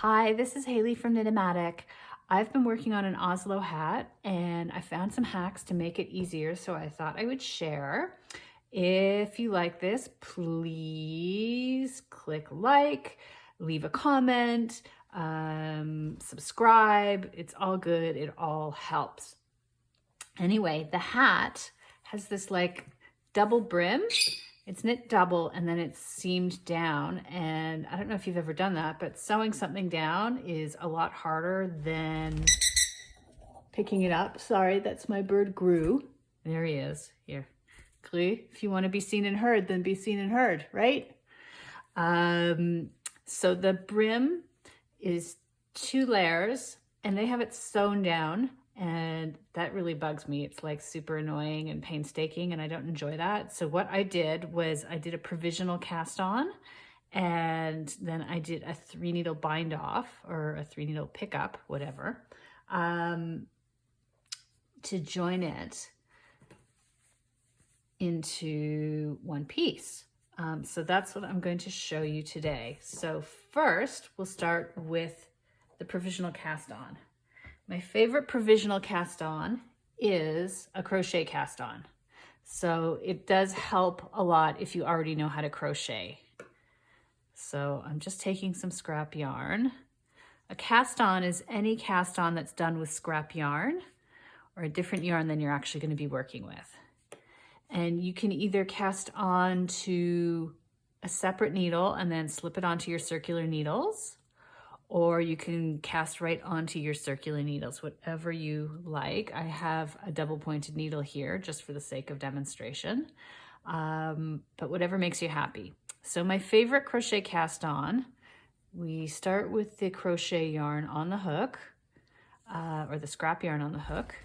Hi, this is Haley from Knitomatic. I've been working on an Oslo hat and I found some hacks to make it easier, so I thought I would share. If you like this, please click like, leave a comment, subscribe. It's all good. It all helps. Anyway, the hat has this like double brim. It's knit double and then it's seamed down, and I don't know if you've ever done that, but sewing something down is a lot harder than picking it up. Sorry, that's my bird Gru. There he is. Here, Gru. If you want to be seen and heard, then be seen and heard, right? So the brim is 2 layers and they have it sewn down, and that really bugs me. It's like super annoying and painstaking and I don't enjoy that. So what I did was I did a provisional cast on, and then I did a 3 needle bind off or a 3 needle pickup, whatever, to join it into one piece. So that's what I'm going to show you today. So first we'll start with the provisional cast on. My favorite provisional cast on is a crochet cast on. So it does help a lot if you already know how to crochet. So I'm just taking some scrap yarn. A cast on is any cast on that's done with scrap yarn or a different yarn than you're actually going to be working with. And you can either cast on to a separate needle and then slip it onto your circular needles, or you can cast right onto your circular needles, whatever you like. I have a double pointed needle here just for the sake of demonstration, but whatever makes you happy. So my favorite crochet cast on, we start with the crochet yarn on the hook, or the scrap yarn on the hook,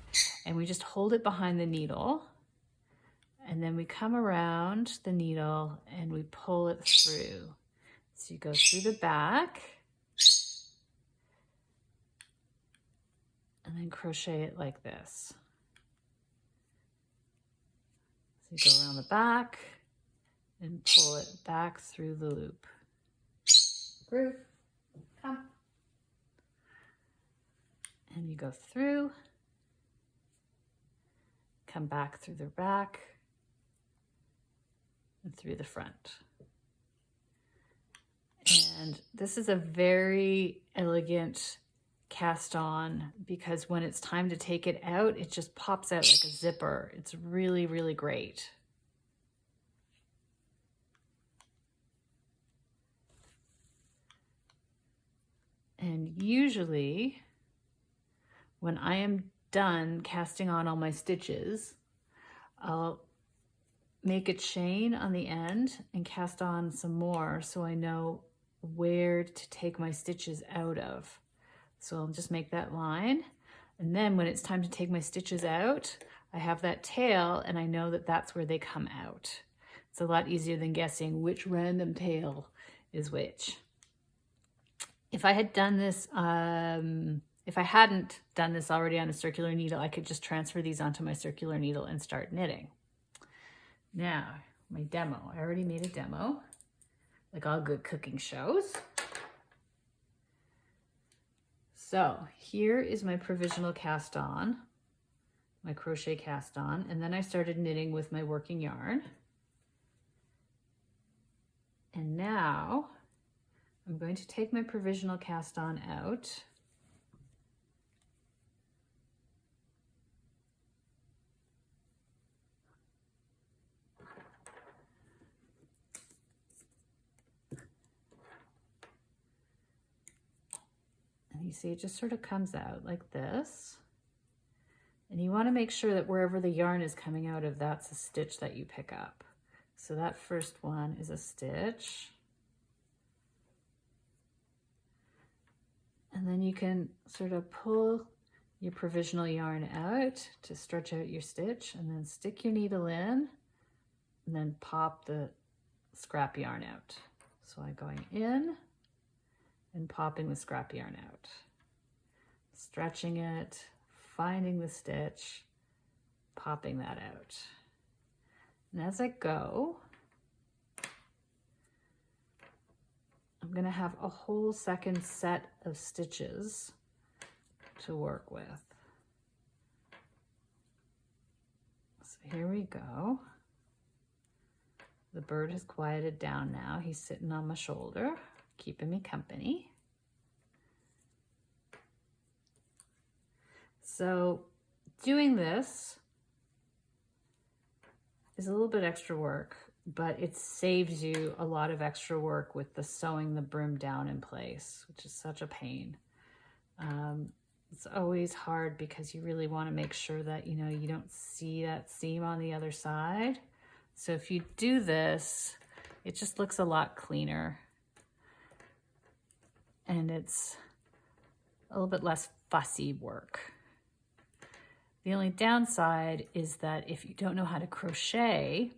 and we just hold it behind the needle. And then we come around the needle and we pull it through. So you go through the back and then crochet it like this. So you go around the back and pull it back through the loop. Groove, come. And you go through, come back through the back, and through the front. And this is a very elegant cast on because when it's time to take it out, it just pops out like a zipper. It's really, really great. And usually when I am done casting on all my stitches, I'll make a chain on the end and cast on some more so I know where to take my stitches out of. So I'll just make that line, and then when it's time to take my stitches out, I have that tail and I know that that's where they come out. It's a lot easier than guessing which random tail is which. If I had done this, if I hadn't done this already on a circular needle, I could just transfer these onto my circular needle and start knitting. Now, my demo. I already made a demo, like all good cooking shows. So here is my provisional cast on, my crochet cast on, and then I started knitting with my working yarn. And now I'm going to take my provisional cast on out. You see, it just sort of comes out like this. And you want to make sure that wherever the yarn is coming out of, that's a stitch that you pick up. So that first one is a stitch. And then you can sort of pull your provisional yarn out to stretch out your stitch, and then stick your needle in and then pop the scrap yarn out. So I'm going in and popping the scrap yarn out, stretching it, finding the stitch, popping that out. And as I go, I'm gonna have a whole second set of stitches to work with. So here we go. The bird has quieted down now. He's sitting on my shoulder, keeping me company. So doing this is a little bit extra work, but it saves you a lot of extra work with the sewing the brim down in place, which is such a pain. It's always hard because you really want to make sure that, you know, you don't see that seam on the other side. So if you do this, it just looks a lot cleaner. And it's a little bit less fussy work. The only downside is that if you don't know how to crochet,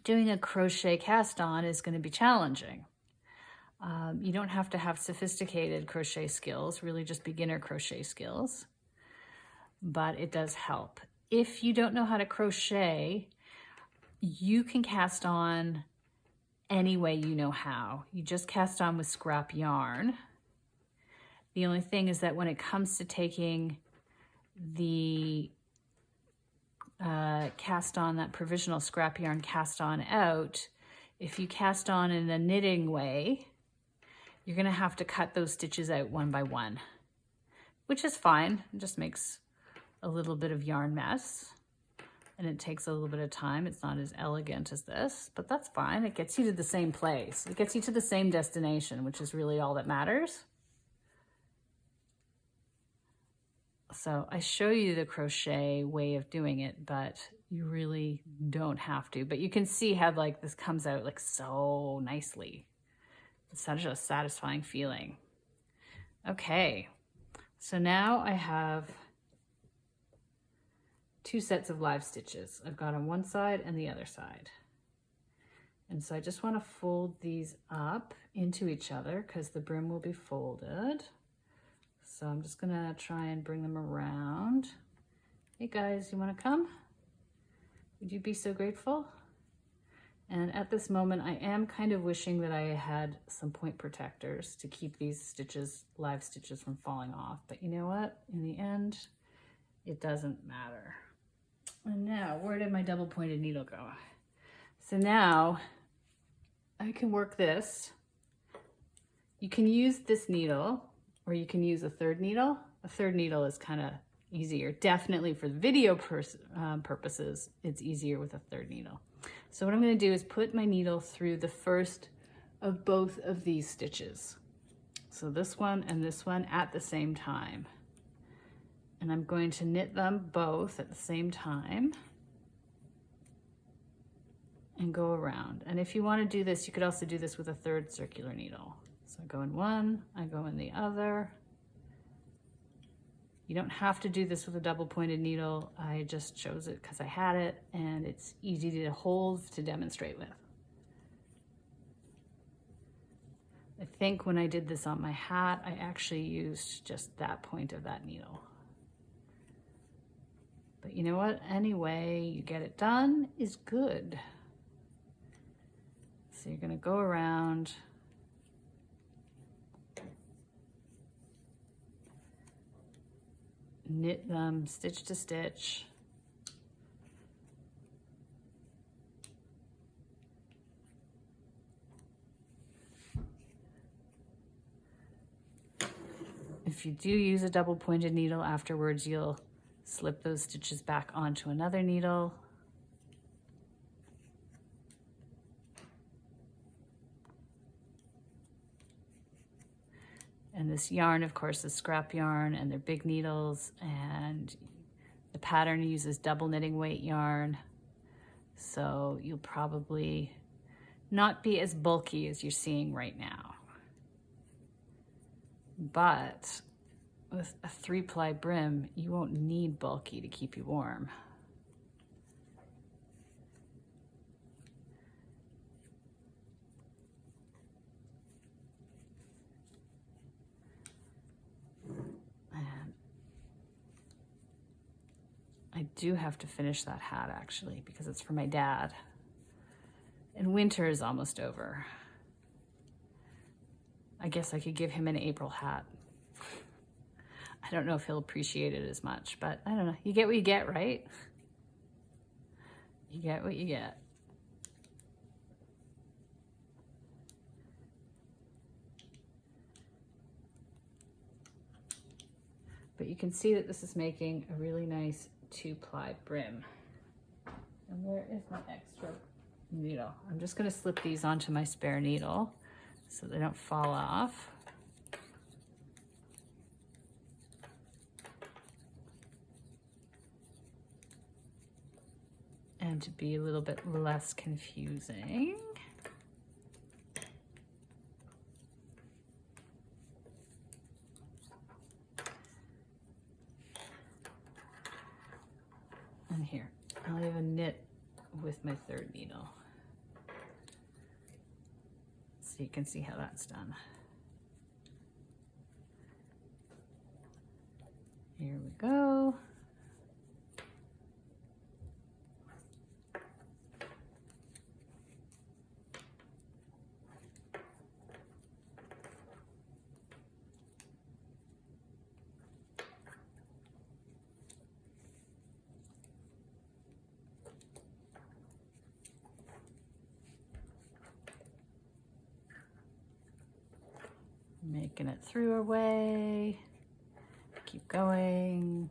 doing a crochet cast on is going to be challenging. You don't have to have sophisticated crochet skills, really just beginner crochet skills, but it does help. If you don't know how to crochet, you can cast on any way you know how. You just cast on with scrap yarn. The only thing is that when it comes to taking the cast on, that provisional scrap yarn cast on out, if you cast on in a knitting way, you're gonna have to cut those stitches out one by one, which is fine. It just makes a little bit of yarn mess and it takes a little bit of time. It's not as elegant as this, but that's fine. It gets you to the same place. It gets you to the same destination, which is really all that matters. So I show you the crochet way of doing it, but you really don't have to. But you can see how like this comes out like so nicely. It's such a satisfying feeling. Okay, so now I have 2 sets of live stitches. I've got on one side and the other side. And so I just want to fold these up into each other because the brim will be folded. So I'm just gonna try and bring them around. Hey guys, you wanna come? Would you be so grateful? And at this moment, I am kind of wishing that I had some point protectors to keep these stitches, live stitches, from falling off. But you know what? In the end, it doesn't matter. And now, where did my double pointed needle go? So now I can work this. You can use this needle, or you can use a third needle. A third needle is kind of easier. Definitely for video purposes, it's easier with a third needle. So what I'm going to do is put my needle through the first of both of these stitches. So this one and this one at the same time. And I'm going to knit them both at the same time and go around. And if you want to do this, you could also do this with a third circular needle. So I go in one, I go in the other. You don't have to do this with a double pointed needle. I just chose it because I had it and it's easy to hold to demonstrate with. I think when I did this on my hat, I actually used just that point of that needle. But you know what? Any way you get it done is good. So you're gonna go around. Knit them stitch to stitch. If you do use a double pointed needle afterwards, you'll slip those stitches back onto another needle. And this yarn, of course, is scrap yarn, and they're big needles, and the pattern uses double knitting weight yarn. So you'll probably not be as bulky as you're seeing right now. But with a 3-ply brim, you won't need bulky to keep you warm. I do have to finish that hat actually because it's for my dad. And winter is almost over. I guess I could give him an April hat. I don't know if he'll appreciate it as much, but I don't know. You get what you get, right? You get what you get. But you can see that this is making a really nice 2-ply brim. And where is my extra needle? I'm just going to slip these onto my spare needle so they don't fall off. And to be a little bit less confusing, and here, I'll even knit with my 3rd needle so you can see how that's done. Here we go. Making it through our way. Keep going,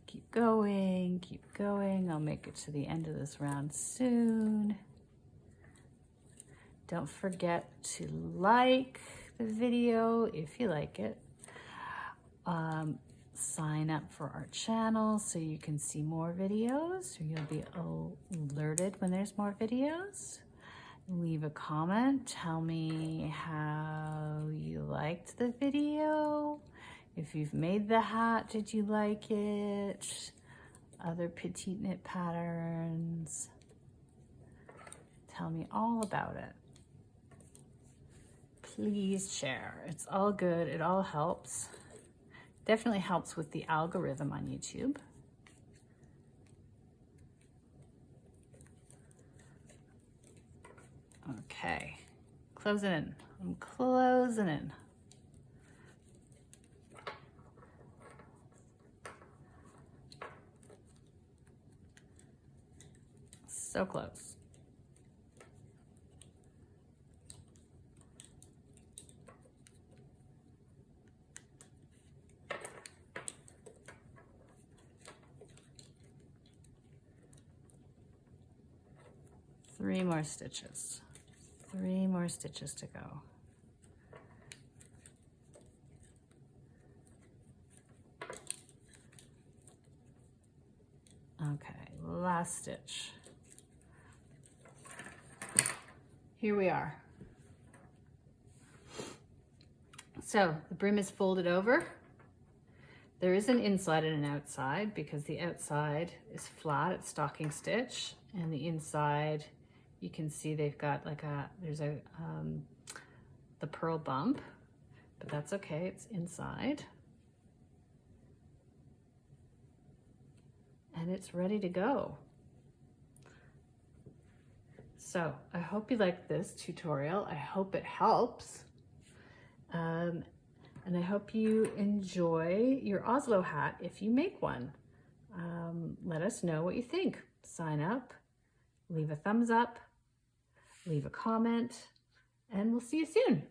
keep going, keep going. I'll make it to the end of this round soon. Don't forget to like the video if you like it. Sign up for our channel so you can see more videos, or you'll be alerted when there's more videos. Leave a comment, tell me how you liked the video. If you've made the hat, did you like it? Other Petite Knit patterns. Tell me all about it. Please share. It's all good, it all helps. Definitely helps with the algorithm on YouTube. Okay, closing in. I'm closing in. So close. Three more stitches. 3 more stitches to go. Okay, last stitch. Here we are. So the brim is folded over. There is an inside and an outside because the outside is flat, it's stocking stitch, and the inside, you can see they've got like the purl bump, but that's okay, it's inside. And it's ready to go. So I hope you like this tutorial. I hope it helps. And I hope you enjoy your Oslo hat if you make one. Let us know what you think. Sign up, leave a thumbs up, leave a comment, and we'll see you soon.